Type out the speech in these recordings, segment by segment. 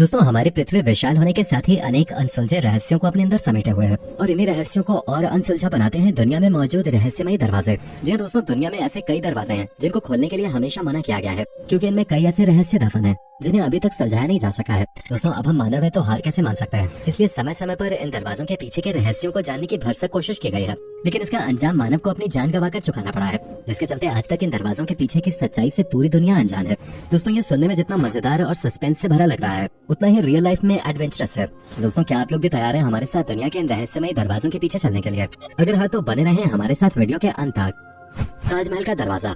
दोस्तों हमारी पृथ्वी विशाल होने के साथ ही अनेक अनसुलझे रहस्यों को अपने अंदर समेटे हुए है और इन्हीं रहस्यों को और अनसुलझा बनाते हैं दुनिया में मौजूद रहस्यमय दरवाजे। जी दोस्तों, दुनिया में ऐसे कई दरवाजे हैं जिनको खोलने के लिए हमेशा मना किया गया है, क्योंकि इनमें कई ऐसे रहस्य दफन है जिन्हें अभी तक सुलझाया नहीं जा सका है। दोस्तों अब हम मानव है तो हार कैसे मान सकते हैं, इसलिए समय समय पर इन दरवाजों के पीछे के रहस्यों को जानने की भरसक कोशिश की गई है, लेकिन इसका अंजाम मानव को अपनी जान गंवाकर चुकाना पड़ा है, जिसके चलते आज तक इन दरवाजों के पीछे की सच्चाई से पूरी दुनिया अनजान है। दोस्तों ये सुनने में जितना मजेदार और सस्पेंस से भरा लग रहा है, उतना ही रियल लाइफ में एडवेंचरस है। दोस्तों क्या आप लोग भी तैयार हैं हमारे साथ दुनिया के इन रहस्यमय दरवाजों के पीछे चलने के लिए? अगर हाँ तो बने रहें हमारे साथ वीडियो के अंत तक। ताजमहल का दरवाजा।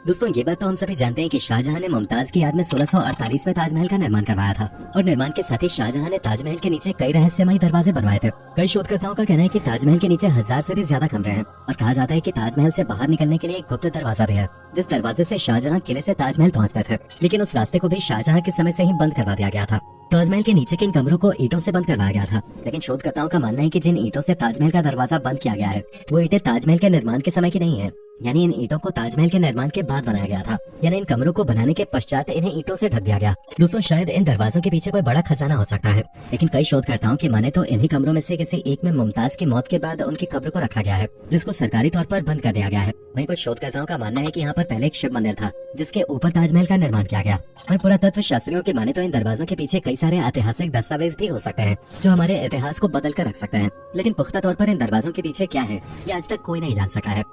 दोस्तों ये बात तो हम सभी जानते हैं कि शाहजहां ने मुमताज की याद में 1648 में ताजमहल का निर्माण करवाया था और निर्माण के साथ ही शाहजहां ने ताजमहल के नीचे कई रहस्यमयी दरवाजे बनवाए थे। कई शोधकर्ताओं का कहना है कि ताजमहल के नीचे 1000 से भी ज्यादा कमरे हैं और कहा जाता है कि ताजमहल से बाहर निकलने के लिए एक गुप्त दरवाजा भी है, जिस दरवाजे से शाहजहां किले से ताजमहल पहुंचते थे, लेकिन उस रास्ते को भी शाहजहां के समय से ही बंद करवा दिया गया था। ताजमहल के नीचे के इन कमरों को ईंटों से बंद करवाया गया था, लेकिन शोधकर्ताओं का मानना है कि जिन ईंटों से ताजमहल का दरवाजा बंद किया गया है वो ईंटें ताजमहल के निर्माण के समय की नहीं है, यानी इन ईंटों को ताजमहल के निर्माण के बाद बनाया गया था, यानी इन कमरों को बनाने के पश्चात इन्हें ईंटों से ढक दिया गया। दोस्तों शायद इन दरवाजों के पीछे कोई बड़ा खजाना हो सकता है, लेकिन कई शोधकर्ताओं की माने तो इन्हीं कमरों में से किसी एक में मुमताज की मौत के बाद उनकी कब्र को रखा गया है, जिसको सरकारी तौर पर बंद कर दिया गया है। वहीं कुछ शोधकर्ताओं का मानना है कि यहाँ पर पहले एक शिव मंदिर था जिसके ऊपर ताजमहल का निर्माण किया गया। वहीं पुरातत्व शास्त्रियों की माने तो इन दरवाजों के पीछे कई सारे ऐतिहासिक दस्तावेज भी हो सकते हैं जो हमारे इतिहास को बदल कर रख सकते हैं, लेकिन पुख्ता तौर पर इन दरवाजों के पीछे क्या है ये आज तक कोई नहीं जान सका है।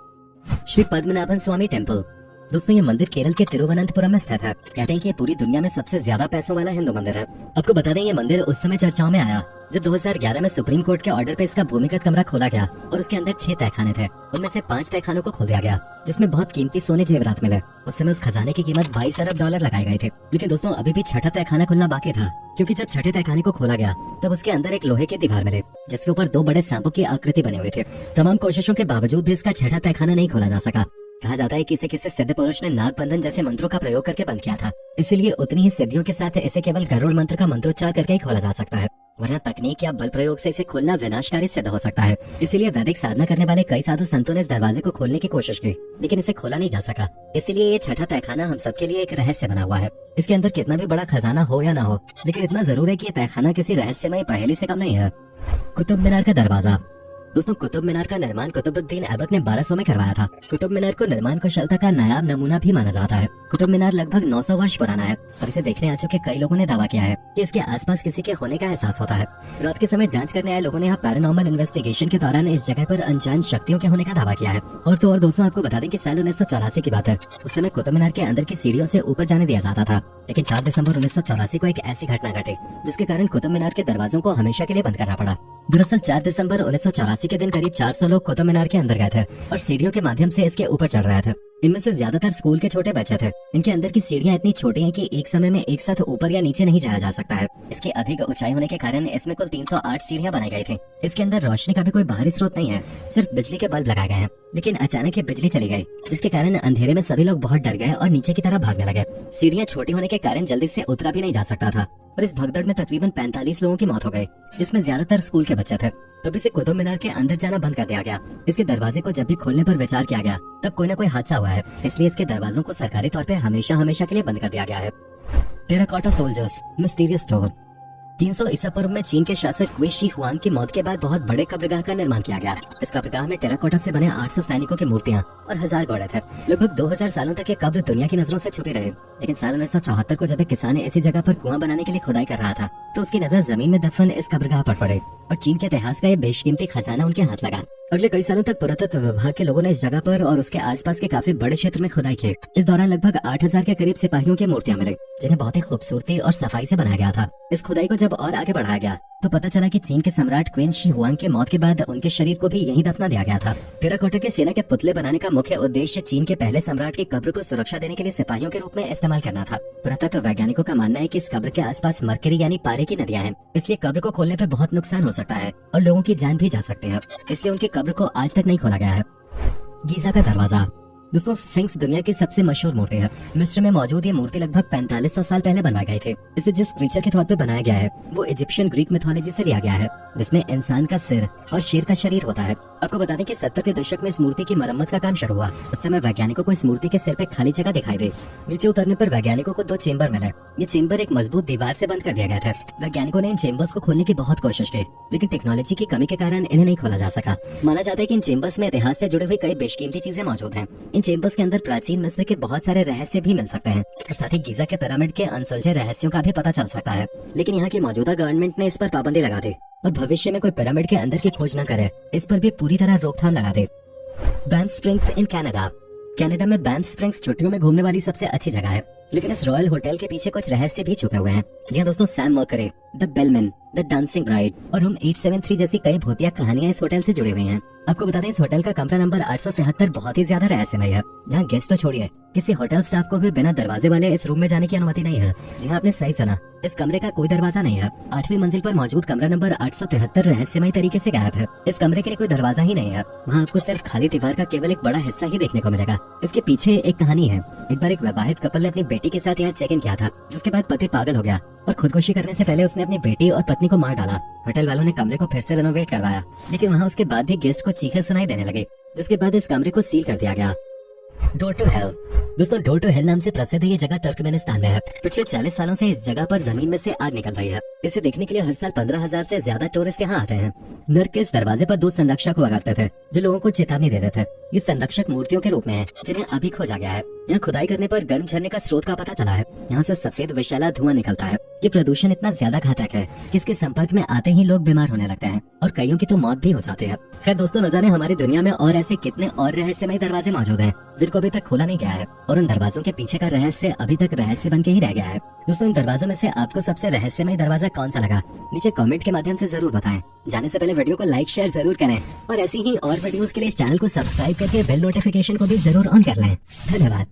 श्री पद्मनाभन स्वामी टेम्पल। दोस्तों ये मंदिर केरल के तिरुवनंतपुरम में स्थित है। कहते हैं कि ये पूरी दुनिया में सबसे ज्यादा पैसों वाला हिंदू मंदिर है। आपको बता दें ये मंदिर उस समय चर्चाओं में आया जब 2011 में सुप्रीम कोर्ट के ऑर्डर पे इसका भूमिगत कमरा खोला गया और उसके अंदर 6 तहखाने थे। उनमें से 5 तहखानों को खोल दिया गया जिसमें बहुत कीमती सोने जेवरात मिले। उस समय उस खजाने की कीमत 22 अरब डॉलर लगाए गए थे, लेकिन दोस्तों अभी भी छठा तहखाना खुलना बाकी था, क्योंकि जब छठे तहखाने को खोला गया तब उसके अंदर एक लोहे की दीवार मिले जिसके ऊपर 2 बड़े सांपों की आकृति बने हुए थे। तमाम कोशिशों के बावजूद भी इसका छठा तहखाना नहीं खोला जा सका। कहा जाता है कि इसे किसी सिद्ध पुरुष ने नाग बंधन जैसे मंत्रों का प्रयोग करके बंद किया था, इसीलिए उतनी ही सिद्धियों के साथ इसे केवल गरुड़ मंत्र का मंत्रोच्चार करके ही खोला जा सकता है, वरना तकनीक या बल प्रयोग से इसे खोलना विनाशकारी सिद्ध हो सकता है। इसीलिए वैदिक साधना करने वाले कई साधु संतों ने इस दरवाजे को खोलने की कोशिश की, लेकिन इसे खोला नहीं जा सका। इसीलिए ये छठा तहखाना हम सबके लिए एक रहस्य बना हुआ है। इसके अंदर कितना भी बड़ा खजाना हो या ना हो, लेकिन इतना जरूर है कि ये तहखाना किसी रहस्यमय पहेली से कम नहीं है। कुतुब मीनार का दरवाजा। दोस्तों कुतुब मीनार का निर्माण कुतुबुद्दीन ऐबक ने 1200 में करवाया था। कुतुब मीनार को निर्माण कुशलता का नायाब नमूना भी माना जाता है। कुतुब मीनार लगभग 900 वर्ष पुराना है और इसे देखने आ चुके कई लोगों ने दावा किया है कि इसके आसपास किसी के होने का एहसास होता है। रात के समय जांच करने आए लोगों ने यहाँ पैरानॉर्मल इन्वेस्टिगेशन के दौरान इस जगह पर अनजान शक्तियों के होने का दावा किया है। और तो और दोस्तों आपको बता दें कि साल 1984 की बात है। उस समय कुतुब मीनार के अंदर की सीढ़ियों से ऊपर जाने दिया जाता था, लेकिन 4 दिसंबर 1984 को एक ऐसी घटना घटी जिसके कारण कुतुब मीनार के दरवाजों को हमेशा के लिए बंद करना पड़ा। दरअसल 4 दिसंबर 1984 के दिन करीब 400 लोग कुतुब मीनार के अंदर गए थे और सीढ़ियों के माध्यम से इसके ऊपर चढ़ रहे थे। इनमें से ज्यादातर स्कूल के छोटे बच्चे थे। इनके अंदर की सीढ़ियां इतनी छोटी हैं कि एक समय में एक साथ ऊपर या नीचे नहीं जाया जा सकता है। इसकी अधिक ऊंचाई होने के कारण इसमें कुल 308 सीढ़ियां बनाई गई थी। इसके अंदर रोशनी का भी कोई बाहरी स्रोत नहीं है, सिर्फ बिजली के बल्ब लगाए गए हैं। लेकिन अचानक ये बिजली चली गई, जिसके कारण अंधेरे में सभी लोग बहुत डर गए और नीचे की तरफ भागने लगे। सीढ़ियां छोटी होने के कारण जल्दी से उतरा भी नहीं जा सकता था और इस भगदड़ में तकरीबन 45 लोगों की मौत हो गई, जिसमें ज्यादातर स्कूल के बच्चे थे। तभी से कुतुब मीनार के अंदर जाना बंद कर दिया गया। इसके दरवाजे को जब भी खोलने पर विचार किया गया तब कोई न कोई हादसा हुआ है, इसलिए इसके दरवाजों को सरकारी तौर पे हमेशा हमेशा के लिए बंद कर दिया गया है। Terracotta soldiers mysterious door. 300 ईसा पूर्व में चीन के शासक क्वी शी हुआंग की मौत के बाद बहुत बड़े कब्रगाह का निर्माण किया गया। इस कब्रगाह में टेराकोटा से बने 800 सैनिकों की मूर्तियां और 1000 घोड़े थे। लगभग 2000 सालों तक ये कब्र दुनिया की नजरों से छुपी रहे, लेकिन साल 1974 को जब एक किसान इसी जगह पर कुआं बनाने के लिए खुदाई कर रहा था तो उसकी नजर जमीन में दफन इस कब्रगाह पर पड़े और चीन के इतिहास का ये बेशकीमती खजाना उनके हाथ लगा। अगले कई सालों तक पुरातत्व विभाग के लोगों ने इस जगह पर और उसके आसपास के काफी बड़े क्षेत्र में खुदाई की। इस दौरान लगभग 8000 के करीब सिपाहियों की मूर्तियां मिली, जिन्हें बहुत ही खूबसूरती और सफाई से बनाया गया था। इस खुदाई को जब और आगे बढ़ाया गया तो पता चला कि चीन के सम्राट क्वीन शी हुआंग के मौत के बाद उनके शरीर को भी यहीं दफना दिया गया था। टेराकोटा की सेना के पुतले बनाने का मुख्य उद्देश्य चीन के पहले सम्राट की कब्र को सुरक्षा देने के लिए सिपाहियों के रूप में इस्तेमाल करना था। पुरातत्व वैज्ञानिकों का मानना है कि इस कब्र के आसपास मरकरी यानी पारे की नदियां हैं, इसलिए कब्र को खोलने पर बहुत नुकसान हो सकता है और लोगों की जान भी जा सकती है, इसलिए उनकी कब्र को आज तक नहीं खोला गया है। गीजा का दरवाजा। दोस्तों स्फिंक्स दुनिया की सबसे मशहूर मूर्ति है। मिस्र में मौजूद ये मूर्ति लगभग 4500 साल पहले बनवाई गई थी। इसे जिस क्रीचर के तौर पे बनाया गया है वो इजिप्शियन ग्रीक मिथोलॉजी से लिया गया है। जिसमें इंसान का सिर और शेर का शरीर होता है। आपको बता दें कि 70 के दशक में इस मूर्ति की मरम्मत का काम शुरू हुआ। उस समय वैज्ञानिकों को इस मूर्ति के सिर पे खाली जगह दिखाई दी। नीचे उतरने पर वैज्ञानिकों को 2 चेंबर मिले। ये चेंबर एक मजबूत दीवार से बंद कर दिया गया था। वैज्ञानिकों ने इन चेंबर्स को खोलने की बहुत कोशिश की, लेकिन टेक्नोलॉजी की कमी के कारण इन्हें नहीं खोला जा सका। माना जाता है कि इन चेंबर्स में इतिहास से जुड़े हुए कई बेशकीमती चीजें मौजूद हैं। इन चेंबर्स के अंदर प्राचीन मिस्र के बहुत सारे रहस्य भी मिल सकते हैं और साथ ही गीजा के पिरामिड के अनसुलझे रहस्यों का भी पता चल सकता है। लेकिन यहाँ की मौजूदा गवर्नमेंट ने इस पर पाबंदी लगा दी और भविष्य में कोई पिरामिड के अंदर की खोज न करे, इस पर भी पूरी तरह रोकथाम लगा दे। बैंफ स्प्रिंग्स इन कनाडा में बैंफ स्प्रिंग्स छुट्टियों में घूमने वाली सबसे अच्छी जगह है। लेकिन इस रॉयल होटल के पीछे कुछ रहस्य भी छुपे हुए हैं। जी हाँ दोस्तों, Sam mercury, the bellman, the dancing bride और रूम 873 जैसी कई भूतिया कहानियां इस होटल से जुड़ी हुई हैं। आपको बता दें, इस होटल का कमरा नंबर 873 बहुत ही ज्यादा रहस्यमय है, जहाँ गेस्ट तो छोड़िए, किसी होटल स्टाफ को भी बिना दरवाजे वाले इस रूम में जाने की अनुमति नहीं है। जी हाँ, आपने सही सुना, इस कमरे का कोई दरवाजा नहीं है। 8वीं मंजिल पर मौजूद कमरा नंबर 873 रहस्यमय तरीके से गायब है। इस कमरे के लिए कोई दरवाजा ही नहीं है। वहाँ आपको सिर्फ खाली दीवार का केवल एक बड़ा हिस्सा ही देखने को मिलेगा। इसके पीछे एक कहानी है। एक बार एक वैवाहिक कपल ने अपनी बेटी के साथ यहाँ चेक इन किया था, जिसके बाद पति पागल हो गया और खुदकुशी करने से पहले उसने अपनी बेटी और पत्नी को मार डाला। होटल वालों ने कमरे को फिर से रेनोवेट करवाया, लेकिन वहाँ उसके बाद भी गेस्ट को चीखें सुनाई देने लगी, जिसके बाद इस कमरे को सील कर दिया गया। Door to hell. दोस्तों, डोर टू हेल नाम से प्रसिद्ध ये जगह तुर्कमेनिस्तान में है। पिछले 40 सालों से इस जगह पर जमीन में से आग निकल रही है। इसे देखने के लिए हर साल 15,000 से ज्यादा टूरिस्ट यहाँ आते हैं। नर्क के इस दरवाजे पर 2 संरक्षक हुआ करते थे, जो लोगों को चेतावनी देते थे। ये संरक्षक मूर्तियों के रूप में है, जिन्हें अभी खोजा गया है। यहाँ खुदाई करने पर गर्म झरने का स्रोत का पता चला है। यहाँ से सफेद विषैला धुआं निकलता है। ये प्रदूषण इतना ज्यादा घातक है कि इसके संपर्क में आते ही लोग बीमार होने लगते हैं और कईयों की तो मौत भी हो जाती है। खैर दोस्तों, न जाने हमारी दुनिया में और ऐसे कितने और रहस्यमय दरवाजे मौजूद हैं जिनको अभी तक खोला नहीं गया है, और उन दरवाजों के पीछे का रहस्य अभी तक रहस्य बन के ही रह गया है। दोस्तों, इन दरवाजों में से आपको सबसे रहस्यमय दरवाजा कौन सा लगा, नीचे कमेंट के माध्यम से जरूर बताएं। जाने से पहले वीडियो को लाइक शेयर जरूर करें और ऐसी ही और वीडियोस के लिए इस चैनल को सब्सक्राइब करके बेल नोटिफिकेशन को भी जरूर ऑन कर लें। धन्यवाद।